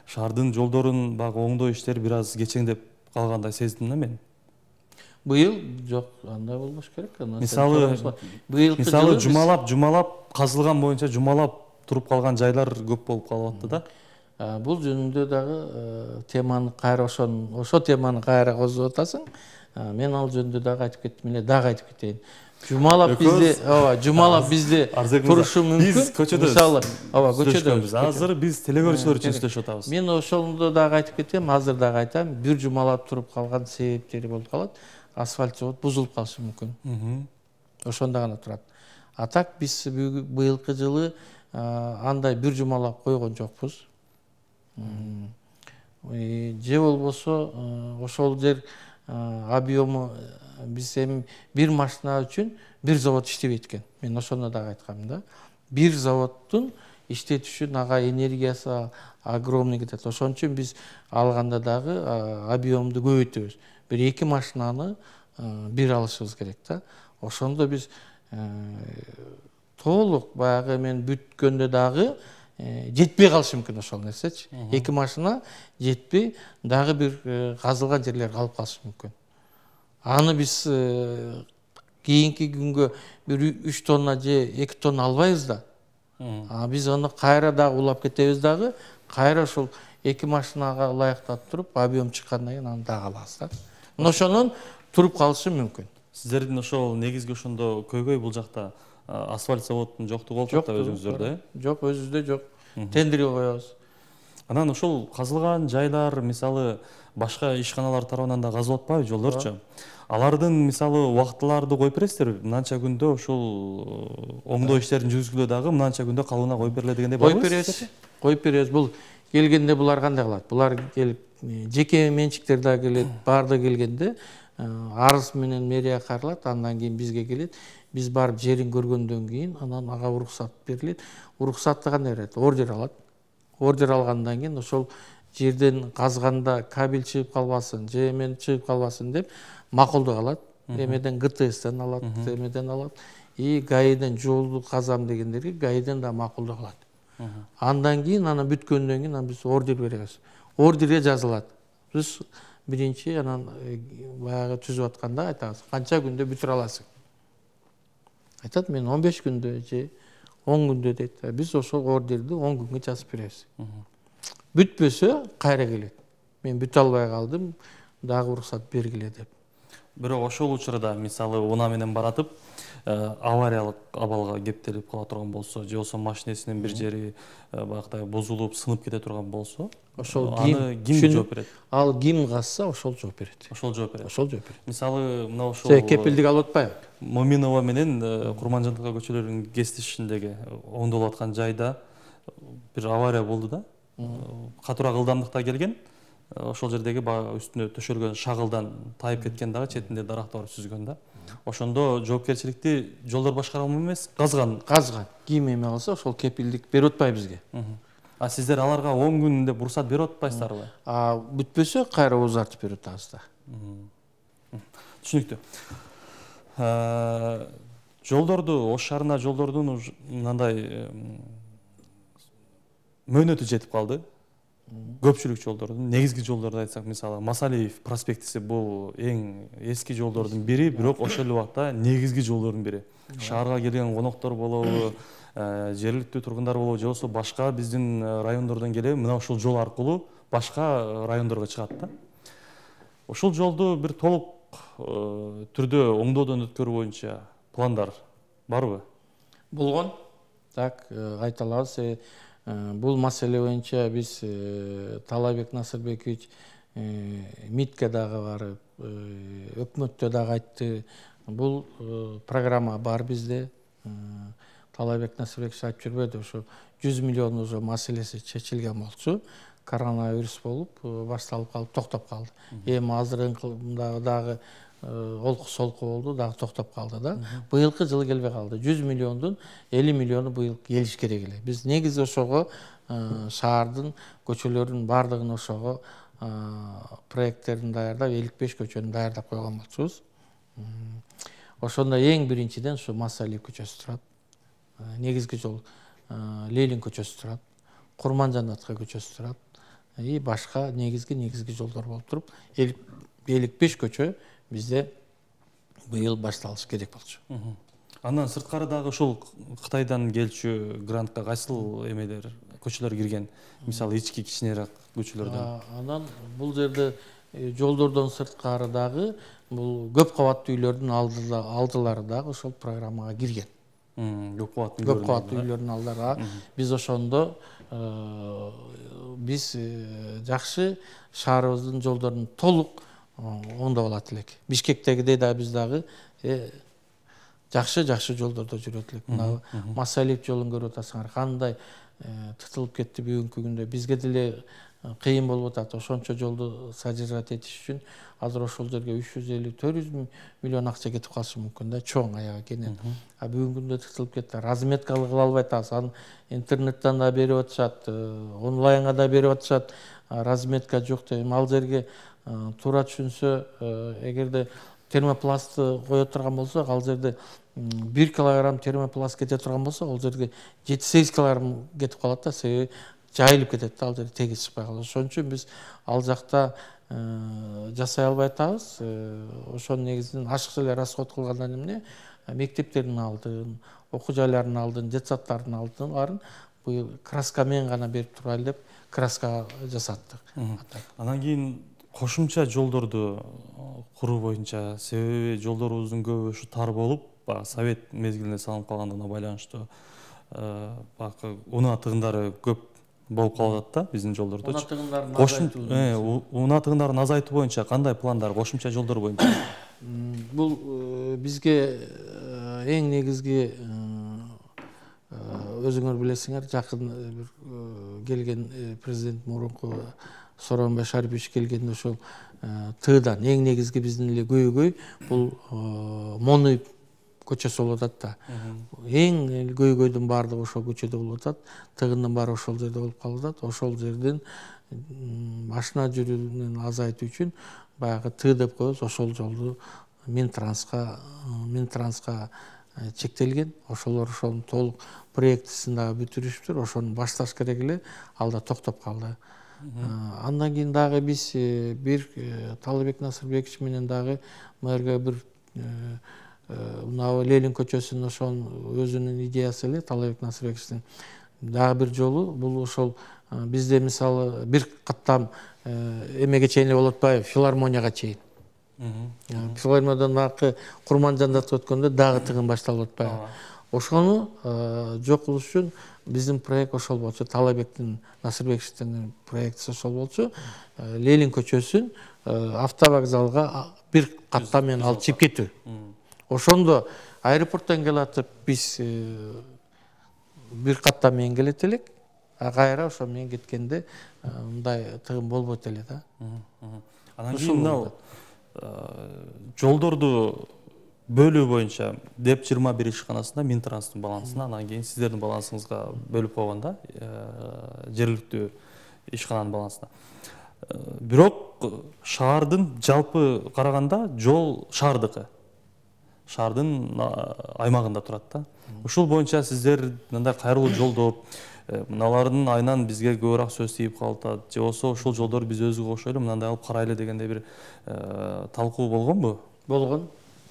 шаардын жолдорун баягы оңдоо иштери бир аз кечеңдеп калгандай сездим да мен. Быйыл жок, андай болбош керек. Мисалы жумалап казылган боюнча жумалап туруп калган жайлар көп болуп калып атты да. Бул жөнүндө дагы теманы кайра ошо теманы кайра козгоп атасың. Мен ал жөнүндө дагы айтып кеттим эле, дагы айтып кетейин. Жумалап бизде турушу мүмкүн. Биз көчөдө мисалы, көчөдөбүз. Азыр биз телекөрүүчүлөр үчүн сүйлөшүп атабыз. Мен ошондо дагы айтып кетем, азыр дагы айтам, бир жумалап туруп калган себептери болуп калат. Асфальт завод бузулуп калышы мүмкүн. Ошондо гана турат. А так биз быйылкы жылы андай бир жумалап койгон жокпуз. Же болбосо ошол жер объему биз эми бир машина үчүн бир завод иштебейт экен. Мен ошону дагы айткам да. Бир заводдун иштетишүн ага энергиясы огромный кетет. Ошон үчүн биз алганда дагы объемду көбөйтөбүз. Бир эки машинаны бир алышыбыз керек да. Ошондо биз толук баягы мен бүткөндө дагы жетпей калышы мүмкүн ошол нерсечи. Эки машина жетпей дагы бир казылган жерлер калып калышы мүмкүн. Аны биз кийинки күнгө бир 3 тонна же 2 тонна албайбыз да. Биз аны кайра дагы улап кетебиз дагы, кайра ошол эки машинага ылайыктап туруп, объем чыккандан кийин аны дагы алабыз да. Ошонун туруп калышы мүмкүн. Сиздердин ошол негизги ошондо көйгөй бул жакта асфальт заводунун жоктугу болуп атат өзүңүздөрдө, Жок, өзүбүздө жок. Тендерге коебуз. Анан ошол казылган жайлар, мисалы, башка ишканалар тарабынан да казылып атпайбы жолдорчу? Алардын мисалы убактыларды коюп бересиздерби? Мынанча күндө ошол оңдоо иштерин жүргүзгүлө дагы мынанча күндө калыбына коюп берилет дегендей барбы? Коюп беребиз. Бул келгенде булар кандай кылат? Булар келип жеке менчиктер да келет, барды келгенде арыз менен мэрия каралат, андан кийин бизге келет. Биз барып жерин көргөндөн кийин анан ага уруксат берилет. Уруксатты кандай берет? Ордер алат. Ордер алгандан кийин ошол жерден казганда кабель чыгып калбасын, же эмен чыгып калбасын деп макулдук алат. Эмеден ГТСтен алат, эмеден алат. И ГАИден жолду казам дегендерге ГАИден да макулдук алат. Андан кийин анан бүткөндөн кийин биз ордер беребиз. Ордерге жазылат. Биз биринчи анан баягы түзүп атканда айтабыз, канча күндө бүтүрө аласың. Айтат, мен 15 күндө же 10 күндө дейт. Биз ошол ордерди 10 күнгө жазып беребиз. Бүтпөсө кайра келет. Мен бүтө албай калдым, дагы уруксат бергиле деп. Бирок ошол учурда мисалы унаа менен баратып, авариялык абалга кептелип кала турган болсо, же болбосо машинесинин бир жери баягыдай бузулуп, сынып кете турган болсо, ошол ким жооп берет? Ал ким казса, ошол жооп берет. Ошол жооп берет. Ошол жооп берет. Мисалы, мына ошол кепилдик алып атпайбы? Моминова менен Курманжандыкка көчөлөрүнүн кесилишиндеги оңдолуп аткан жайда бир авария болду да. Катуураак ылдамдыкта келген. Ошол жердеги үстүнө төшөлгөн шагылдан тайып кеткен дагы, четинде дарактар сүзгөн да. Ошондо жоопкерчиликти жолдор башкармы эмес, казган. Ким эме кылса, ошол кепилдик берип атпайбы бизге. А сиздер аларга 10 күн деп уруксат берип атпайсыздарбы? Бүтпөсө кайра узартып берип атабыз да. Түшүнүктүү. Жолдорду, Ош шаарына жолдордун мындай мөөнөтү жетип калды. Көпчүлүк жолдордун, негизги жолдорду айтсак, мисалы Масалиев проспектиси бул эң эски жолдордун бири, бирок ошол эле убакта негизги жолдордун бири. Шаарга келген коноктор болобу, жергиликтүү тургундар болобу, же болбосо башка биздин райондордон келип, мына ушул жол аркылуу башка райондорго чыгат да. Ушул жолду бир толук түрдө оңдоодон өткөрүү боюнча пландар барбы? Болгон. Так, айта алабыз. Бул маселе боюнча биз Талайбек Насырбекович МИДке дагы барып, өкмөттө дагы айтты. Бул программа бар бизде. Талайбек Насырбекович айтып жүрбөдү, ошо 100 миллион уже маселеси чечилген болчу. Коронавирус болуп башталып калып, токтоп калды. Эми азырынкы дагы олку-солку болду, дагы токтоп калды да. Быйылкы жылы келбей калды. 100 миллиондун 50 миллиону быйыл келиш керек эле. Биз негизи ошого шаардын көчөлөрүнүн бардыгын ошого проекттерин даярдап, 55 көчөнү даярдап койгон болчубуз. Ошондо эң биринчиден ушу Масалиев көчөсү турат. Негизги жол Ленин көчөсү турат. Курманжандатка көчөсү турат. И башка негизги жолдор болуп туруп, 55 көчө бизде быйыл башталыш керек болчу. Андан сырткары дагы ушул Кытайдан келчү грантка кайсыл эмелер, көчөлөр кирген? Мисалы ички кичинерээк көчөлөрдөн. Анан бул жерде жолдордон сырткары дагы бул көп кабаттуу үйлөрдүн алдылары дагы ошол программага кирген. Көп кабаттуу үйлөрдүн алдылары. Биз ошондо биз жакшы шаарыбыздын жолдорун толук оңдоп алат элек. Бишкектегидей да биз дагы жакшы жолдордо жүрөт элек. Мына Масалиев жолун көрүп атасыңар, кандай тытылып кетти бүгүнкү күндө. Бизге деле кыйын болуп атат. Ошончо жолду содержать этиш үчүн азыр ошол жерге 350-400 миллион акча кетип калышы мүмкүн да, чоң аягы кенен. Бүгүнкү күндө тытылып кетти. Разметкалык кыла албай атабыз. Аны интернеттен да берип атышат, онлайнга да берип атышат. Разметка жок деп, ал жерге туура түшүнсө, эгерде термопластты кое турган болсок, ал жерде 1 килограмм термопласт кете турган болсо, ал жерге 7-8 килограмм кетип калат да, себеби жайылып кетет да, ал жерде тегиз чыкпай калат. Ошон үчүн биз ал жакта жасай албай атабыз. Ошонун негизинен ашыкча эле расход кылгандан эмне, мектептердин алдын, окуу жайлардын алдын, детсадтардын алдын баарын быйыл краскамен гана берип турайлы деп краска жасаттык. Анан кийин кошумча жолдорду куруу боюнча, себеби жолдорубуздун көбү ушу тар болуп, совет мезгилинде салынып калгандыгына байланыштуу унаа тыгындары көп болуп калып атат да биздин жолдордо. Унаа тыгындарын азайтуу боюнча кандай пландар, кошумча жолдор боюнча? Бул бизге эң негизги, өзүңөр билесиңер, жакын келген президент мурунку Сооронбай Шарипович келгенде ошол Тыдан эң негизги биздин эле көйгөй бул мону көчөсү болуп атат да. Эң көйгөйдүн баардыгы ошол көчөдө болуп атат. Тыгындын баары ошол жерде болуп калып атат. Ошол жерден машина жүрүүнүн азайтуу үчүн баягы Т деп коебуз, ошол жолду Минтранска чектелген. Ошолор ошонун толук проектисин дагы бүтүрүшүптүр. Ошону башташ керек эле, ал да токтоп калды. Андан кийин дагы биз бир Талабек Насырбекович менен дагы мэрге бир мына Ленин көчөсүнүн ошонун өзүнүн идеясы эле, Талабек Насырбековичтин дагы бир жолу бул ошол бизде мисалы бир каттам эмеге чейин эле болуп атпайбы, филармонияга чейин. Филармониядан аркы Курманжандатка өткөндө дагы тыгын башталып атпайбы. Ошону жок кылыш үчүн биздин проект ошол болчу. Талабектин Насырбековичтин проектиси ошол болчу. Ленин көчөсүн автовокзалга бир каттам менен алып чыгып кетүү. Ошондо аэропорттон келатып биз бир каттам менен келет элек, кайра ошо менен кеткенде мындай тыгын болбойт эле да. Анан кийин мына жолдорду бөлүү боюнча ДЭП 21 ишканасында Минтранстын балансына, анан кийин сиздердин балансыңызга бөлүп койгон да, жергиликтүү ишкананын балансына. Бирок шаардын жалпы караганда жол шаардыкы. Шаардын аймагында турат да. Ушул боюнча сиздер мындай кайрылуу жолдор, мыналардын айынан бизге көбүрөөк сөз тийип калат, же болбосо ушул жолдор биз өзүбүз окшойлу мындай алып карайлы дегендей бир талкуу болгонбу? Болгон.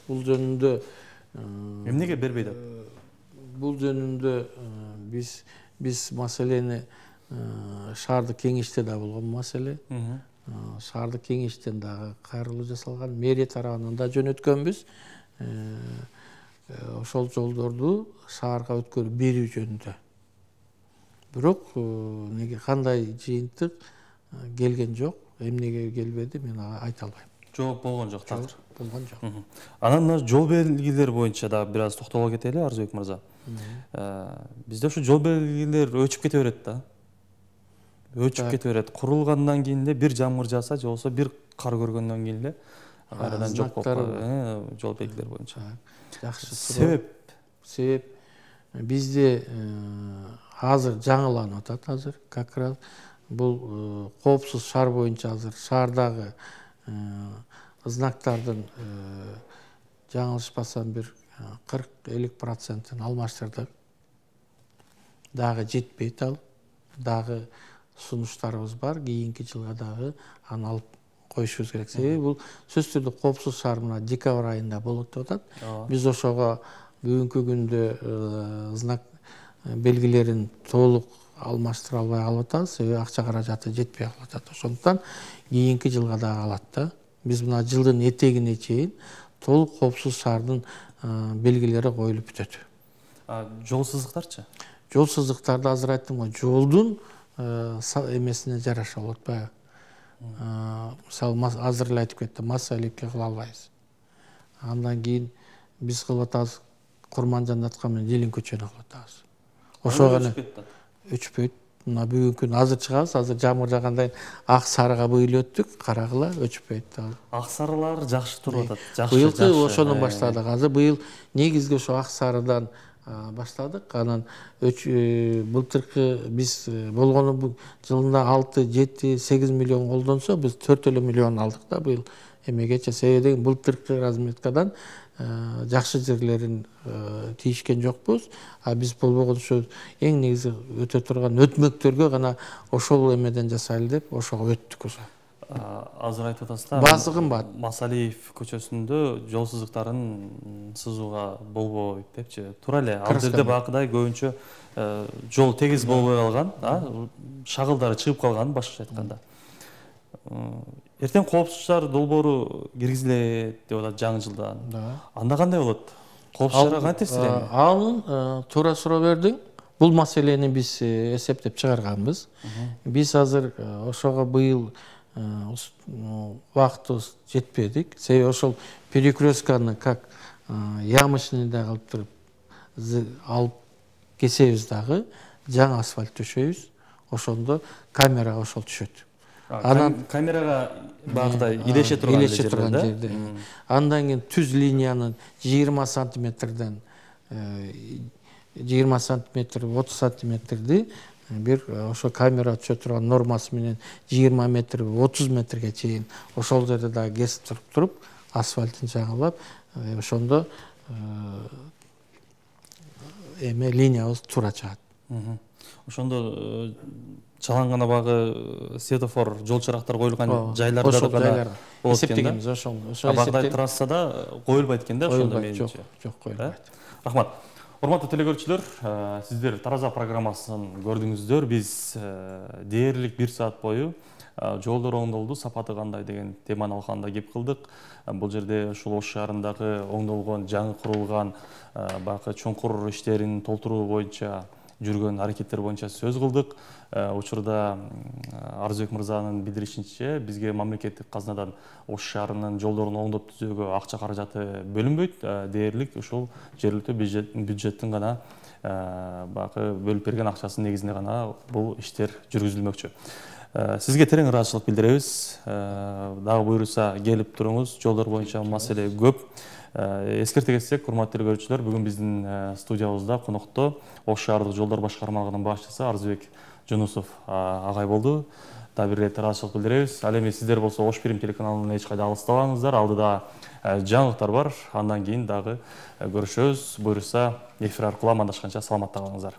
Бул жөнүндө эмнеге бербейт деп? Бул жөнүндө биз маселени шаардык кеңеште да болгон маселе. Шаардык кеңештен дагы кайрылуу жасалган, мэрия тарабынан да жөнөткөнбүз. Ошол жолдорду шаарга өткөрүп берүү жөнүндө. Бирок кандай жыйынтык келген жок, эмнеге келбеди мен айта албайм. Жооп болгон жок такыр. Болгон жок. Анан мына жол белгилер боюнча да бир аз токтоло кетели, Арзыбек мырза. Бизде ушу жол белгилер өчүп кете берет да. Өчүп кете берет. Курулгандан кийин эле бир жамгыр жааса, же болбосо бир кар көргөндөн кийин эле кайрадан жок болуп калат. Жол белгилер боюнча. Жакшы. Себеп бизде азыр жаңыланып атат азыр. Как раз бул коопсуз шаар боюнча азыр шаардагы знактардын жаңылышпасам бир 40-50% алмаштырдык. Дагы жетпейт ал. Дагы сунуштарыбыз бар. Кийинки жылга дагы аны алып коюшубуз керек. Себеби бул сөзсүз түрдө коопсуз шаар мына декабрь айында болот деп атат. Биз ошого бүгүнкү күндө знак белгилерин толук алмаштыра албай калып атабыз. Себеби акча каражаты жетпей калып атат. Ошондуктан кийинки жылга дагы алат да. Биз мына жылдын этегине чейин толук коопсуз шаардын белгилери коюлуп бүтөт. Жол сызыктарчы? Жол сызыктарды азыр айттым го, жолдун эмесине жараша болот атпайбы? Мисалы азыр эле айтып кеттим, массаликке кыла албайбыз. Андан кийин биз кылып атабыз Курманжандатка менен Ленин көчөнү кылып атабыз. Ошого өчпөйт. Мына бүгүнкү күн азыр чыгабыз, азыр жамгыр жаагандай ак сарыга быйыл өттүк, карагыла өчпөйт. Ак сарылар жакшы туруп атат. Жакшы. Быйылкы ошондон баштадык. Азыр быйыл негизги ошо ак сарыдан баштадык. Анан былтыркы биз болгону жылында 6-7-8 миллион колдонсо, биз 4 миллион алдык да быйыл эмегече. Себеби былтыркы разметкадан жакшы жерлерин тийишкен жокпуз. Биз болбогон ушу эң негизи өтө турган өтмөктөргө гана ошол эмеден жасайлы деп ошого өттүк уже. Азыр айтып атасыз да. Баасы кымбат. Масалиев көчөсүндө жол сызыктарын сызууга болбойт депчи. Туура эле. Ал жерде бакыдай көбүнчө жол тегиз болбой калган, шагылдары чыгып калган, башкача айтканда. Эртең коопсуз шаар долбоору киргизилет деп атат жаңы жылдан. Анда кандай болот? Коопсуз шаарга кантип текшерилет? Анын туура суроо бердиң. Бул маселени биз эсептеп чыгарганбыз. Биз азыр ошого быйыл убактыбыз жетпедик. Себеби ошол перекрестканы как ямочныйда кылып туруп алып кесебиз дагы, жаңы асфальт төшөйбүз. Ошондо камерага ошол түшөт. Анан камерага багыта илеше турган жерде. Андан кийин түз линиянын 20 сантиметрден 20 сантиметр 30 сантиметрди бир ошо камера түшө турган нормасы менен 20 метр 30 метрге чейин ошол жерде дагы кесип туруп асфальтын жаңылап ошондо эме линиябыз туура чыгат. Ошондо чаланган абагы светофор жол чырактар коюлган жайларда да гана эсептегенбиз ошол абагыдай трассада коюлбайт экен да ошондо менимче. Жок, коюлбайт. Рахмат. Урматтуу телекөрүүчүлөр, сиздер Тараза программасын көрдүңүздөр. Биз дээрлик 1 саат бою жолдор оңдолду, сапаты кандай деген теманы алганда кеп кылдык. Бул жерде ушул Ош шаарындагы оңдолгон, жаңы курулган баягы чоңкур иштерин толтуруу боюнча жүргөн аракеттер боюнча сөз кылдык. Учурда Арзыбек мырзанын билдиришинче бизге мамлекеттик казнадан Ош шаарынын жолдорун оңдоп түзүүгө акча каражаты бөлүнбөйт. Дээрлик ушул жергиликтүү бюджеттин гана баягы бөлүп берген акчасынын негизинде гана бул иштер жүргүзүлмөкчү. Сизге терең ыраазычылык билдиребиз. Дагы буйруса келип туруңуз. Жолдор боюнча маселе көп. Эскерте кетсек, урматтуу көрүүчүлөр, бүгүн биздин студиябызда конокто Ош шаардык жолдор башкармалыгынын башчысы Арзыбек Жунусов агай болду. Дагы бир ирет ыраазычылык билдиребиз. Ал эми сиздер болсо Ош Фильм телеканалынан эч кайда алыстабаңыздар. Алдыда жаңылыктар бар. Андан кийин дагы көрүшөбүз. Буйруса эфир аркылуу амандашканча саламатта калыңыздар.